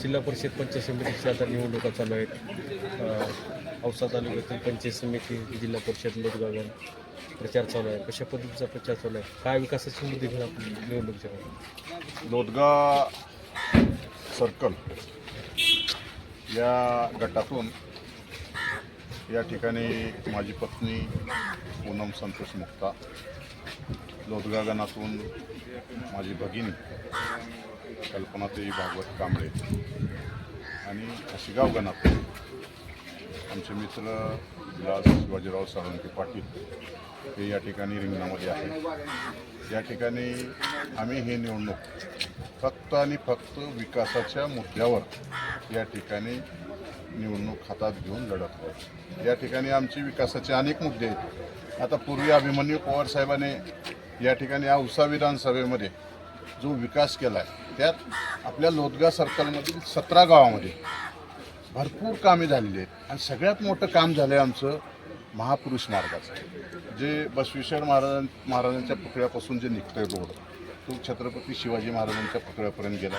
जिल्हा परिषद पंचायत समितीच्या आता निवडणुका चालू आहेत. औसा तालुक्यातील पंचायत समिती, जिल्हा परिषद लोकगाव प्रचार चालू आहे. कशा पद्धतीचा प्रचार चालू आहे? काय विकासाची मुद्दे घेऊन आपण निवडणूक चालू? लोदगा सर्कल या गटातून या ठिकाणी माझी पत्नी पूनम संतोष मुक्ता, लोदगा गणातून माझी भगिनी कल्पनाताई भागवत कांबळे आणि आशिगाव गणातून आमचे मित्र विलास शिवाजीराव साळुंखे पाटील हे या ठिकाणी रिंगणामध्ये आहेत. या ठिकाणी आम्ही हे निवडणूक फक्त आणि फक्त विकासाच्या मुद्द्यावर या ठिकाणी निवडणूक हातात घेऊन लढत आहोत. या ठिकाणी आमची विकासाचे अनेक मुद्दे आहेत. आता पूर्वी अभिमन्यू पवार साहेबांनी या ठिकाणी औसा विधानसभेमध्ये जो विकास केला आहे त्यात आपल्या लोदगा सर्कलमधील 17 गावामध्ये भरपूर कामे झालेली आहेत. आणि सगळ्यात मोठं काम झालं आहे आमचं महापुरुष मार्गाचं, जे बसवेश्वर महाराजांच्या पुतळ्यापासून जे निघतं आहे रोड, तो छत्रपती शिवाजी महाराजांच्या पुतळ्यापर्यंत गेला.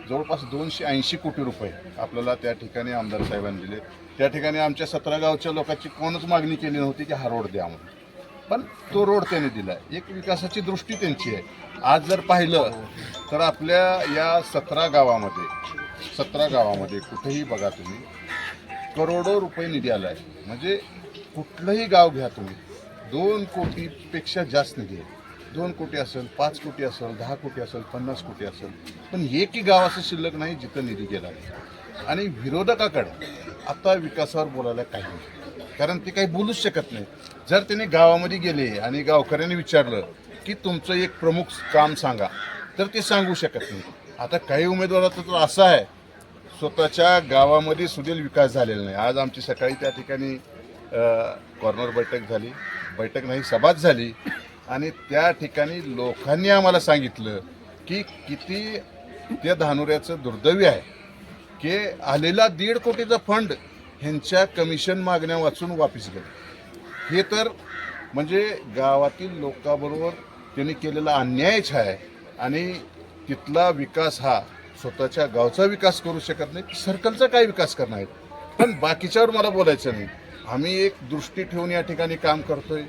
जवळपास 280 कोटी रुपये आपल्याला त्या ठिकाणी आमदार साहेबांनी दिले. त्या ठिकाणी आमच्या 17 गावच्या लोकांची कोणच मागणी केली नव्हती की हा रोड द्या म्हणून, पण तो रोड त्यांनी दिला. एक विकासाची दृष्टी त्यांची आहे. आज जर पाहिलं तर आपल्या या 17 गावामध्ये कुठेही बघा तुम्ही करोडो रुपये निधी आला आहे. म्हणजे कुठलंही गाव घ्या तुम्ही 2 कोटीपेक्षा जास्त निधी आहे. 2 कोटी असेल, 5 कोटी असेल, 10 कोटी असेल, 50 कोटी असेल, पण एकही गाव असं शिल्लक नाही जिथं निधी गेला नाही. आणि विरोधकाकडे आता विकासावर बोलायला काही नाही, कारण ते काही बोलूच शकत नाही. जर त्यांनी गावामध्ये गेले आणि गावकऱ्यांनी विचारलं की तुमचं एक प्रमुख काम सांगा तर ते सांगू शकत नाही. आता काही उमेदवाराचं तर असं आहे स्वतःच्या गावामध्ये सुधील विकास झालेला नाही. आज आमची सकाळी त्या ठिकाणी कॉर्नर बैठक नाही सभाच झाली आणि त्या ठिकाणी लोकांनी आम्हाला सांगितलं की किती त्या धानुऱ्याचं दुर्दैवी आहे की आलेला 1.5 कोटीचा फंड ह्यांच्या कमिशन मागण्या वाचून वापस गेलं. हे तर म्हणजे गावातील लोकांबरोबर त्यांनी केलेला अन्यायच आहे. आणि तिथला विकास हा स्वतःच्या गावचा विकास करू शकत नाही, सर्कलचा काय विकास करणार आहेत. पण बाकीच्यावर मला बोलायचं नाही. आम्ही एक दृष्टी ठेवून या ठिकाणी काम करतोय.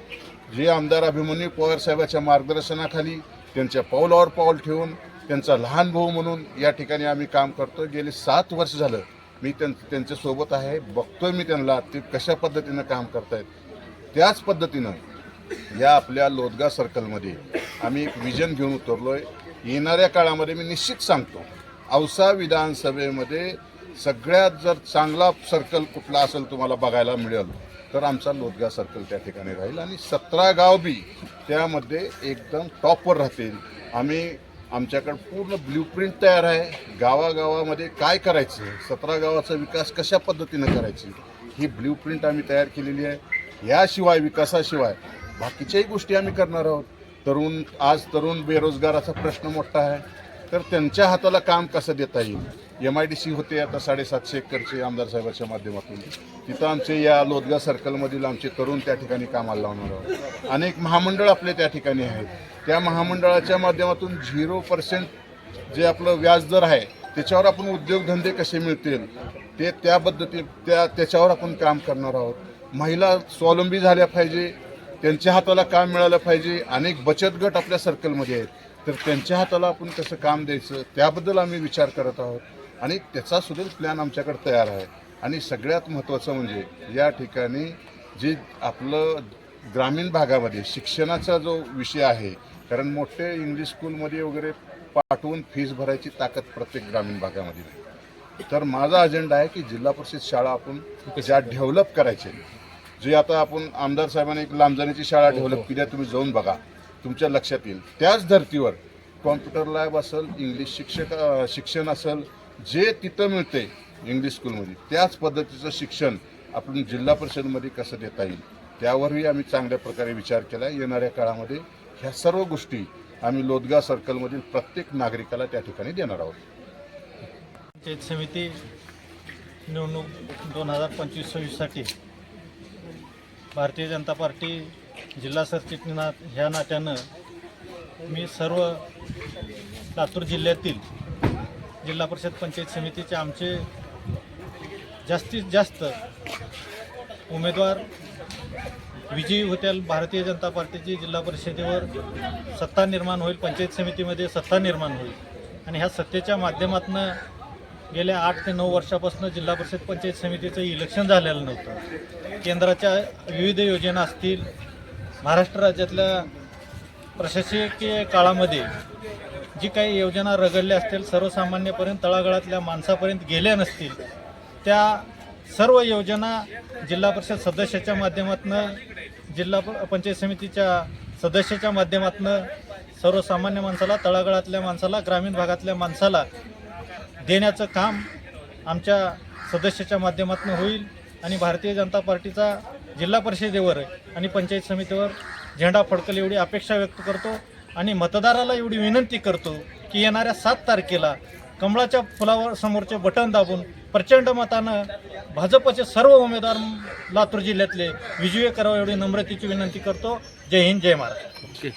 जे आमदार अभिमन्यू पवार साहेबांच्या मार्गदर्शनाखाली त्यांच्या पावलावर पाऊल ठेवून त्यांचा लहान भाऊ म्हणून या ठिकाणी आम्ही काम करतोय. गेले 7 वर्ष झालं मी त्यांच्यासोबत आहे, बघतोय मी त्यांना ते कशा पद्धतीनं काम करतायत. त्याच पद्धतीनं या आपल्या लोदगा सर्कलमध्ये आम्ही एक विजन घेऊन उतरलोय. येणाऱ्या काळामध्ये मी निश्चित सांगतो औसा विधानसभेमध्ये सगळ्यात जर चांगला सर्कल कुठला असेल तुम्हाला बघायला मिळेल तर आमचा लोदगा सर्कल त्या ठिकाणी राहील. आणि 17 गाव बी त्यामध्ये एकदम टॉपवर राहतील. आमच्याकडे पूर्ण ब्ल्यूप्रिंट तयार आहे. गावागावामध्ये काय करायचं, 17 गावाचा विकास कशा पद्धतीनं करायची ही ब्ल्यूप्रिंट आम्ही तयार केलेली आहे. याशिवाय विकासाशिवाय बाकीच्याही गोष्टी आम्ही करणार आहोत. तरुण बेरोजगाराचा प्रश्न मोठा आहे, तर त्यांच्या हाताला काम कसं देता येईल. MIDC होते आता 750 एकरचे आमदार साहेबांच्या माध्यमातून, तिथं आमचे या लोदगा सर्कलमधील आमचे तरुण त्या ठिकाणी कामाला लावणार आहोत. अनेक महामंडळ आपले त्या ठिकाणी आहेत. त्या महामंडळाच्या माध्यमातून 0% जे आपलं व्याजदर आहे त्याच्यावर आपण उद्योगधंदे कसे मिळतील ते त्याच्यावर आपण काम करणार आहोत. महिला स्वावलंबी झाल्या पाहिजे, त्यांच्या हाताला काम मिळालं पाहिजे. अनेक बचत गट आपल्या सर्कलमध्ये आहेत, तर त्यांच्या हाताला आपण कसं काम द्यायचं त्याबद्दल आम्ही विचार करत आहोत. आणि त्याचा सुद्धा प्लॅन आमच्याकडे तयार आहे. आणि सगळ्यात महत्त्वाचं म्हणजे या ठिकाणी जे आपलं ग्रामीण भागामध्ये शिक्षणाचा जो विषय आहे, कारण मोठे इंग्लिश स्कूलमध्ये वगैरे पाठवून फीस भरायची ताकद प्रत्येक ग्रामीण भागामध्ये नाही. तर माझा अजेंडा आहे की जिल्हा परिषद शाळा आपण ज्या डेव्हलप करायचे, जे आता आपण आमदार साहेबांनी एक लांबजाण्याची शाळा डेव्हलप केली आहे, तुम्ही जाऊन बघा तुमच्या लक्षात येईल. त्याच धर्तीवर कॉम्प्युटर लॅब असेल, इंग्लिश शिक्षण असेल, जे तिथं मिळते इंग्लिश स्कूलमध्ये त्याच पद्धतीचं शिक्षण आपण जिल्हा परिषदमध्ये कसं देता येईल त्यावरही आम्ही चांगल्या प्रकारे विचार केला आहे. येणाऱ्या काळामध्ये ह्या सर्व गोष्टी आम्ही लोदगा सर्कलमधील प्रत्येक नागरिकाला त्या ठिकाणी देणार आहोत. पंचायत समिती निवडणूक 2025-26साठी भारतीय जनता पार्टी जिल्हा सरचिटणीस ह्या नात्यानं मी सर्व लातूर जिल्ह्यातील जिल्हा परिषद पंचायत समितीचे आमचे जास्तीत जास्त उमेदवार विजयी होतील. भारतीय जनता पार्टीची जिल्हा परिषदेवर सत्ता निर्माण होईल, पंचायत समितीमध्ये सत्ता निर्माण होईल. आणि ह्या सत्तेच्या माध्यमातून गेल्या 8 ते 9 वर्षापासून जिल्हा परिषद पंचायत समितीचं इलेक्शन झालेलं नव्हतं. केंद्राच्या विविध योजना असतील, महाराष्ट्र राज्यातल्या प्रशासकीय काळामध्ये जी काही योजना रगडल्या असतील, सर्वसामान्यपर्यंत तळागाळातल्या माणसापर्यंत गेल्या नसतील, त्या सर्व योजना जिल्हा परिषद सदस्याच्या माध्यमातून, जिल्हा पंचायत समितीच्या सदस्याच्या माध्यमातून सर्वसामान्य माणसाला, तळागाळातल्या माणसाला, ग्रामीण भागातल्या माणसाला देण्याचं काम आमच्या सदस्याच्या माध्यमातून होईल. आणि भारतीय जनता पार्टीचा जिल्हा परिषदेवर आणि पंचायत समितीवर झेंडा फडकल एवढी अपेक्षा व्यक्त करतो. आणि मतदाराला एवढी विनंती करतो की येणाऱ्या 7 तारखेला कमळाच्या फुलावर समोरचे बटन दाबून प्रचंड मतानं भाजपचे सर्व उमेदवार लातूर जिल्ह्यातले विजयी करावं एवढी नम्रतेची विनंती करतो. जय हिंद, जय महाराष्ट्र.